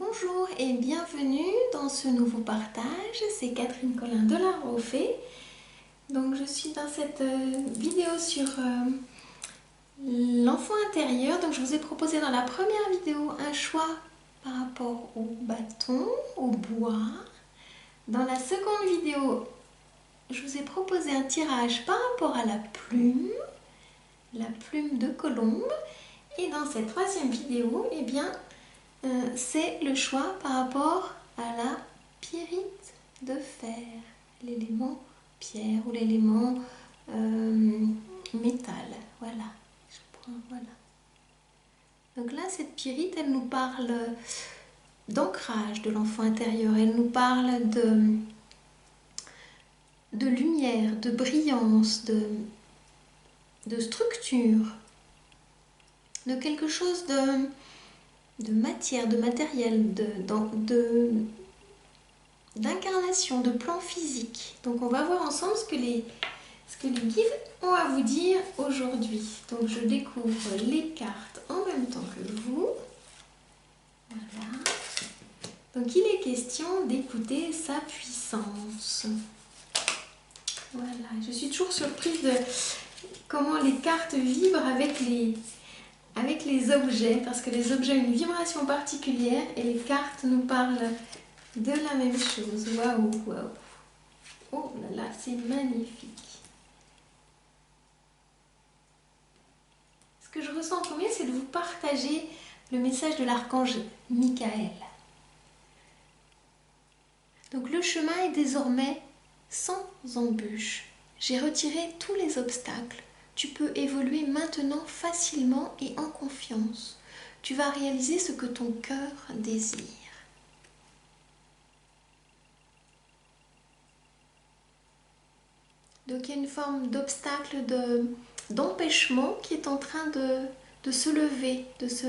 Bonjour et bienvenue dans ce nouveau partage, c'est Catherine Collin de l'Arbre aux Fées. Donc je suis dans cette vidéo sur l'enfant intérieur. Donc je vous ai proposé dans la première vidéo un choix par rapport au bâton, au bois. Dans la seconde vidéo, je vous ai proposé un tirage par rapport à la plume de colombe. Et dans cette troisième vidéo, eh bien, c'est le choix par rapport à la pyrite de fer, l'élément pierre ou l'élément métal. Voilà, voilà. Donc là, cette pyrite, elle nous parle d'ancrage de l'enfant intérieur, elle nous parle de lumière, de brillance, de structure, de quelque chose de matière, de matériel, d'incarnation, de plan physique. Donc on va voir ensemble ce que les guides ont à vous dire aujourd'hui. Donc je découvre les cartes en même temps que vous. Voilà. Donc il est question d'écouter sa puissance. Voilà, je suis toujours surprise de comment les cartes vibrent avec les objets, parce que les objets ont une vibration particulière et les cartes nous parlent de la même chose. Waouh, waouh. Oh là là, c'est magnifique. Ce que je ressens en premier, c'est de vous partager le message de l'archange Michael. Donc le chemin est désormais sans embûches. J'ai retiré tous les obstacles. Tu peux évoluer maintenant facilement et en confiance. Tu vas réaliser ce que ton cœur désire. Donc il y a une forme d'obstacle, d'empêchement qui est en train de se lever, de se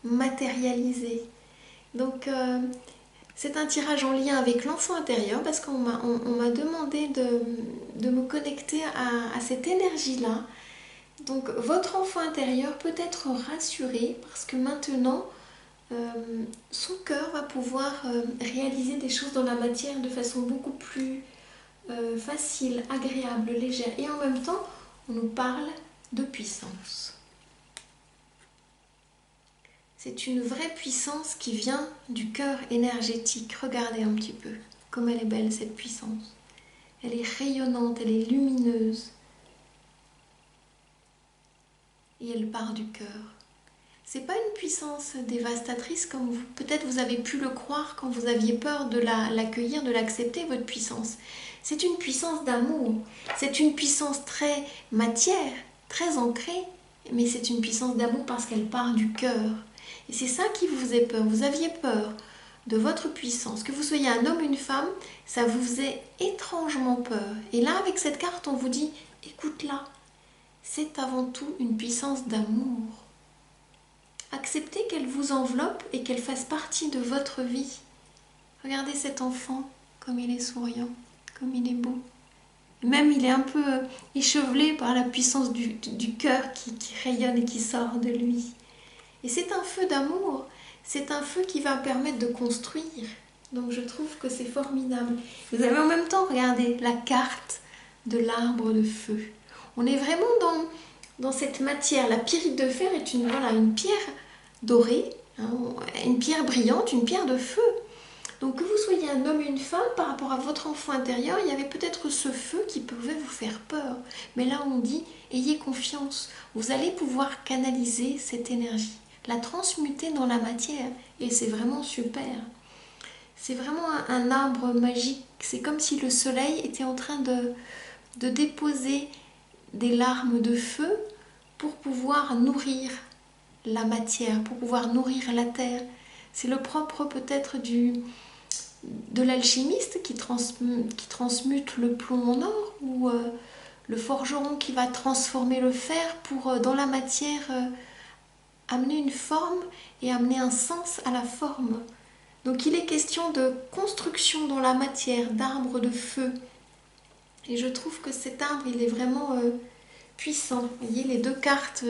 matérialiser. Donc c'est un tirage en lien avec l'enfant intérieur parce qu'on m'a demandé de me connecter à cette énergie-là. Donc votre enfant intérieur peut être rassuré parce que maintenant son cœur va pouvoir réaliser des choses dans la matière de façon beaucoup plus facile, agréable, légère. Et en même temps, on nous parle de puissance. C'est une vraie puissance qui vient du cœur énergétique. Regardez un petit peu comme elle est belle cette puissance. Elle est rayonnante, elle est lumineuse. Et elle part du cœur. C'est pas une puissance dévastatrice comme peut-être vous avez pu le croire quand vous aviez peur de l'accueillir, de l'accepter, votre puissance. C'est une puissance d'amour. C'est une puissance très matière, très ancrée, mais c'est une puissance d'amour parce qu'elle part du cœur. Et c'est ça qui vous faisait peur. Vous aviez peur de votre puissance. Que vous soyez un homme ou une femme, ça vous faisait étrangement peur. Et là, avec cette carte, on vous dit, écoute-la. C'est avant tout une puissance d'amour. Acceptez qu'elle vous enveloppe et qu'elle fasse partie de votre vie. Regardez cet enfant, comme il est souriant, comme il est beau. Même il est un peu échevelé par la puissance du cœur qui rayonne et qui sort de lui. Et c'est un feu d'amour, c'est un feu qui va permettre de construire. Donc je trouve que c'est formidable. Vous avez en même temps, regardez, la carte de l'arbre de feu. On est vraiment dans cette matière. La pyrite de fer est une pierre dorée, hein, une pierre brillante, une pierre de feu. Donc que vous soyez un homme ou une femme, par rapport à votre enfant intérieur, il y avait peut-être ce feu qui pouvait vous faire peur. Mais là on dit, ayez confiance, vous allez pouvoir canaliser cette énergie, la transmuter dans la matière. Et c'est vraiment super. C'est vraiment un arbre magique. C'est comme si le soleil était en train de déposer des larmes de feu pour pouvoir nourrir la matière, pour pouvoir nourrir la terre. C'est le propre peut-être de l'alchimiste qui transmute le plomb en or, ou le forgeron qui va transformer le fer pour dans la matière amener une forme et amener un sens à la forme. Donc il est question de construction dans la matière, d'arbres de feu. Et je trouve que cet arbre, il est vraiment puissant. Vous voyez, les deux cartes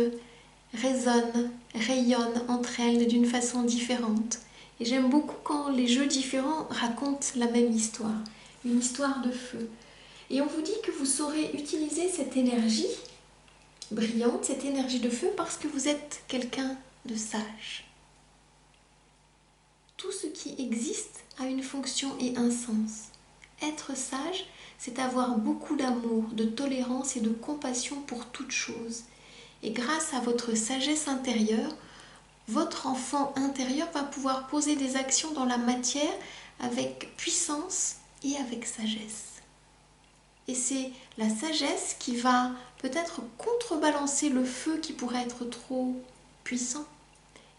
résonnent, rayonnent entre elles d'une façon différente. Et j'aime beaucoup quand les jeux différents racontent la même histoire, une histoire de feu. Et on vous dit que vous saurez utiliser cette énergie brillante, cette énergie de feu, parce que vous êtes quelqu'un de sage. Tout ce qui existe a une fonction et un sens. Être sage, c'est avoir beaucoup d'amour, de tolérance et de compassion pour toute chose. Et grâce à votre sagesse intérieure, votre enfant intérieur va pouvoir poser des actions dans la matière avec puissance et avec sagesse. Et c'est la sagesse qui va peut-être contrebalancer le feu qui pourrait être trop puissant.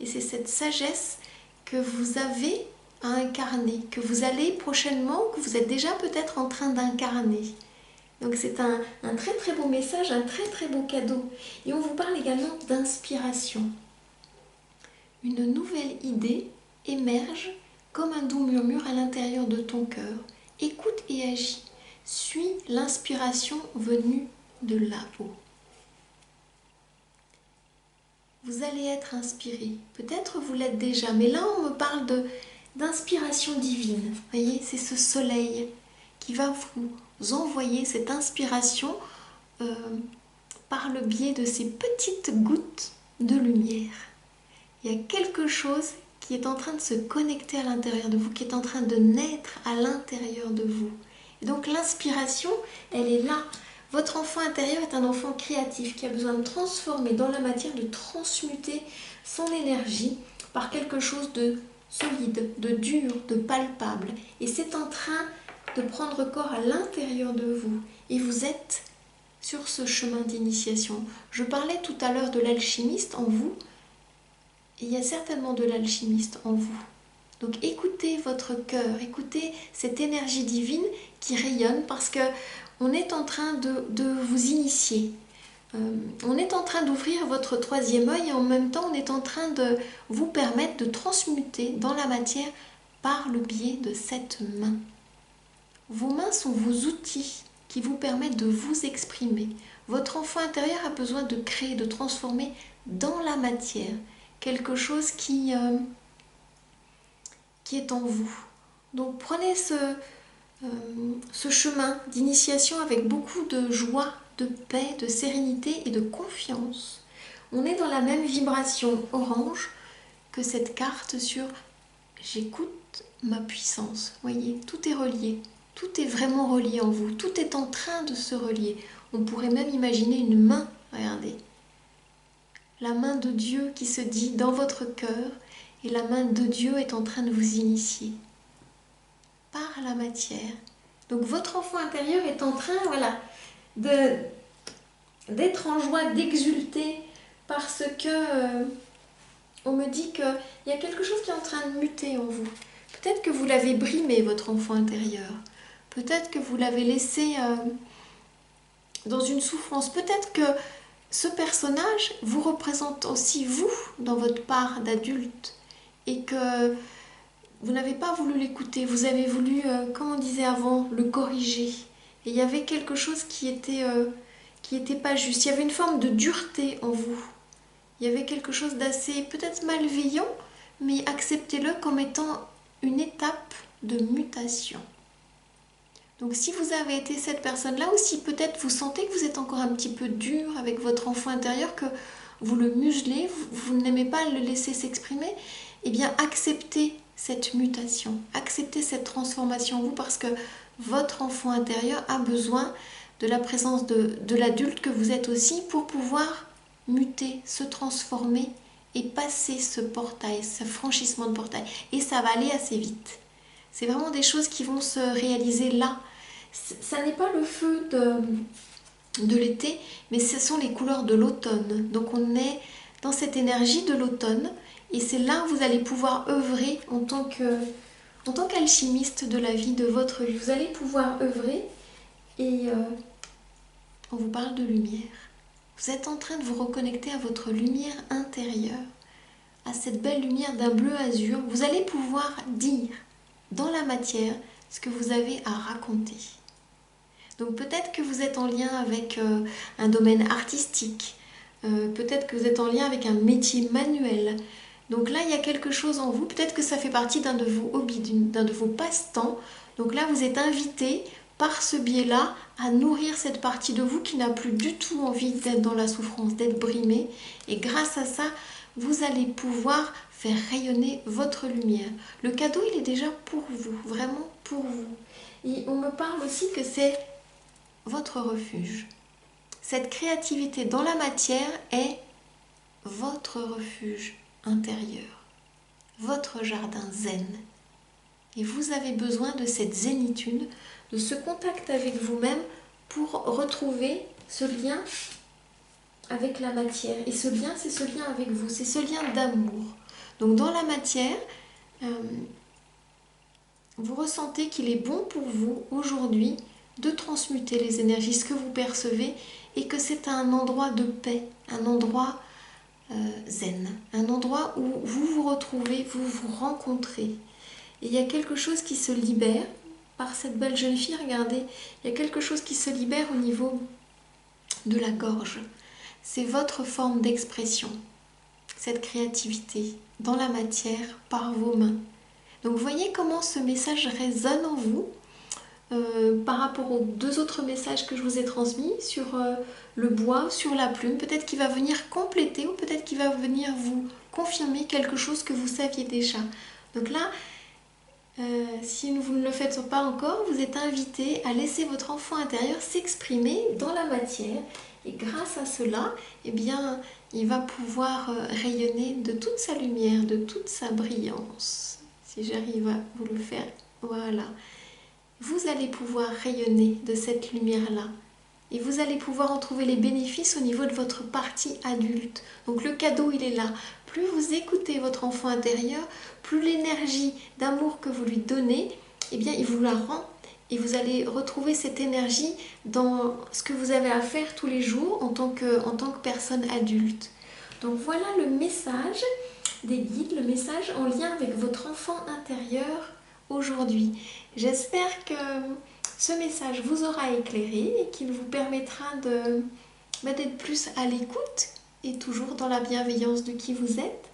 Et c'est cette sagesse que vous avez à incarner, que vous allez prochainement, que vous êtes déjà peut-être en train d'incarner. Donc c'est un très très beau message, un très très beau cadeau. Et on vous parle également d'inspiration. Une nouvelle idée émerge comme un doux murmure à l'intérieur de ton cœur. Écoute et agis. Suis l'inspiration venue de là-haut. Vous allez être inspiré. Peut-être vous l'êtes déjà, mais là on me parle d'inspiration divine. Vous voyez, c'est ce soleil qui va vous envoyer cette inspiration par le biais de ces petites gouttes de lumière. Il y a quelque chose qui est en train de se connecter à l'intérieur de vous, qui est en train de naître à l'intérieur de vous. Et donc l'inspiration, elle est là. Votre enfant intérieur est un enfant créatif qui a besoin de transformer dans la matière, de transmuter son énergie par quelque chose de solide, de dur, de palpable. Et c'est en train de prendre corps à l'intérieur de vous. Et vous êtes sur ce chemin d'initiation. Je parlais tout à l'heure de l'alchimiste en vous. Et il y a certainement de l'alchimiste en vous. Donc écoutez votre cœur, écoutez cette énergie divine qui rayonne parce que on est en train de vous initier. On est en train d'ouvrir votre troisième œil et en même temps on est en train de vous permettre de transmuter dans la matière par le biais de cette main. Vos mains sont vos outils qui vous permettent de vous exprimer. Votre enfant intérieur a besoin de créer, de transformer dans la matière quelque chose qui est en vous. Donc prenez ce chemin d'initiation avec beaucoup de joie, de paix, de sérénité et de confiance. On est dans la même vibration orange que cette carte sur j'écoute ma puissance. Voyez, tout est relié. Tout est vraiment relié en vous. Tout est en train de se relier. On pourrait même imaginer une main. Regardez. La main de Dieu qui se dit dans votre cœur. Et la main de Dieu est en train de vous initier par la matière. Donc votre enfant intérieur est en train, voilà, d'être en joie, d'exulter parce que on me dit qu'il y a quelque chose qui est en train de muter en vous. Peut-être que vous l'avez brimé, votre enfant intérieur. Peut-être que vous l'avez laissé dans une souffrance. Peut-être que ce personnage vous représente aussi vous dans votre part d'adulte. Et que vous n'avez pas voulu l'écouter, vous avez voulu, comme on disait avant, le corriger. Et il y avait quelque chose qui était pas juste. Il y avait une forme de dureté en vous. Il y avait quelque chose d'assez peut-être malveillant, mais acceptez-le comme étant une étape de mutation. Donc si vous avez été cette personne-là, ou si peut-être vous sentez que vous êtes encore un petit peu dur avec votre enfant intérieur, que vous le muselez, vous n'aimez pas le laisser s'exprimer, eh bien acceptez cette mutation, acceptez cette transformation en vous parce que votre enfant intérieur a besoin de la présence de l'adulte que vous êtes aussi pour pouvoir muter, se transformer et passer ce portail, ce franchissement de portail. Et ça va aller assez vite. C'est vraiment des choses qui vont se réaliser là. Ça n'est pas le feu de l'été, mais ce sont les couleurs de l'automne. Donc on est dans cette énergie de l'automne et c'est là où vous allez pouvoir œuvrer en tant qu'alchimiste de la vie, de votre vie. Vous allez pouvoir œuvrer et on vous parle de lumière. Vous êtes en train de vous reconnecter à votre lumière intérieure, à cette belle lumière d'un bleu azur. Vous allez pouvoir dire dans la matière ce que vous avez à raconter. Donc peut-être que vous êtes en lien avec un domaine artistique, peut-être que vous êtes en lien avec un métier manuel, Donc là, il y a quelque chose en vous, peut-être que ça fait partie d'un de vos hobbies, d'un de vos passe-temps. Donc là, vous êtes invité par ce biais-là à nourrir cette partie de vous qui n'a plus du tout envie d'être dans la souffrance, d'être brimée. Et grâce à ça, vous allez pouvoir faire rayonner votre lumière. Le cadeau, il est déjà pour vous, vraiment pour vous. Et on me parle aussi que c'est votre refuge. Cette créativité dans la matière est votre refuge intérieur, votre jardin zen. Et vous avez besoin de cette zénitude, de ce contact avec vous-même pour retrouver ce lien avec la matière. Et ce lien, c'est ce lien avec vous, c'est ce lien d'amour. Donc dans la matière, vous ressentez qu'il est bon pour vous aujourd'hui de transmuter les énergies, ce que vous percevez, et que c'est un endroit de paix, un endroit zen, un endroit où vous vous retrouvez, vous vous rencontrez. Et il y a quelque chose qui se libère par cette belle jeune fille, regardez, il y a quelque chose qui se libère au niveau de la gorge. C'est votre forme d'expression, cette créativité dans la matière par vos mains. Donc vous voyez comment ce message résonne en vous par rapport aux deux autres messages que je vous ai transmis sur le bois, sur la plume. Peut-être qu'il va venir compléter ou peut-être qu'il va venir vous confirmer quelque chose que vous saviez déjà. Donc là, si vous ne le faites pas encore, vous êtes invité à laisser votre enfant intérieur s'exprimer dans la matière. Et grâce à cela, eh bien, il va pouvoir rayonner de toute sa lumière, de toute sa brillance. Si j'arrive à vous le faire, voilà. Vous allez pouvoir rayonner de cette lumière-là. Et vous allez pouvoir en trouver les bénéfices au niveau de votre partie adulte. Donc le cadeau, il est là. Plus vous écoutez votre enfant intérieur, plus l'énergie d'amour que vous lui donnez, eh bien, il vous la rend. Et vous allez retrouver cette énergie dans ce que vous avez à faire tous les jours en tant que personne adulte. Donc voilà le message des guides, le message en lien avec votre enfant intérieur aujourd'hui. J'espère que ce message vous aura éclairé et qu'il vous permettra d'être plus à l'écoute et toujours dans la bienveillance de qui vous êtes.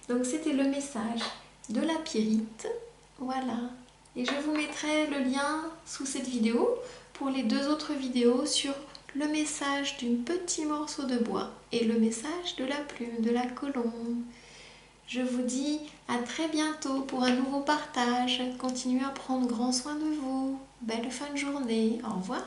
Donc c'était le message de la Pyrite. Voilà. Et je vous mettrai le lien sous cette vidéo pour les deux autres vidéos sur le message d'un petit morceau de bois et le message de la plume, de la colombe. Je vous dis à très bientôt pour un nouveau partage. Continuez à prendre grand soin de vous. Belle fin de journée. Au revoir.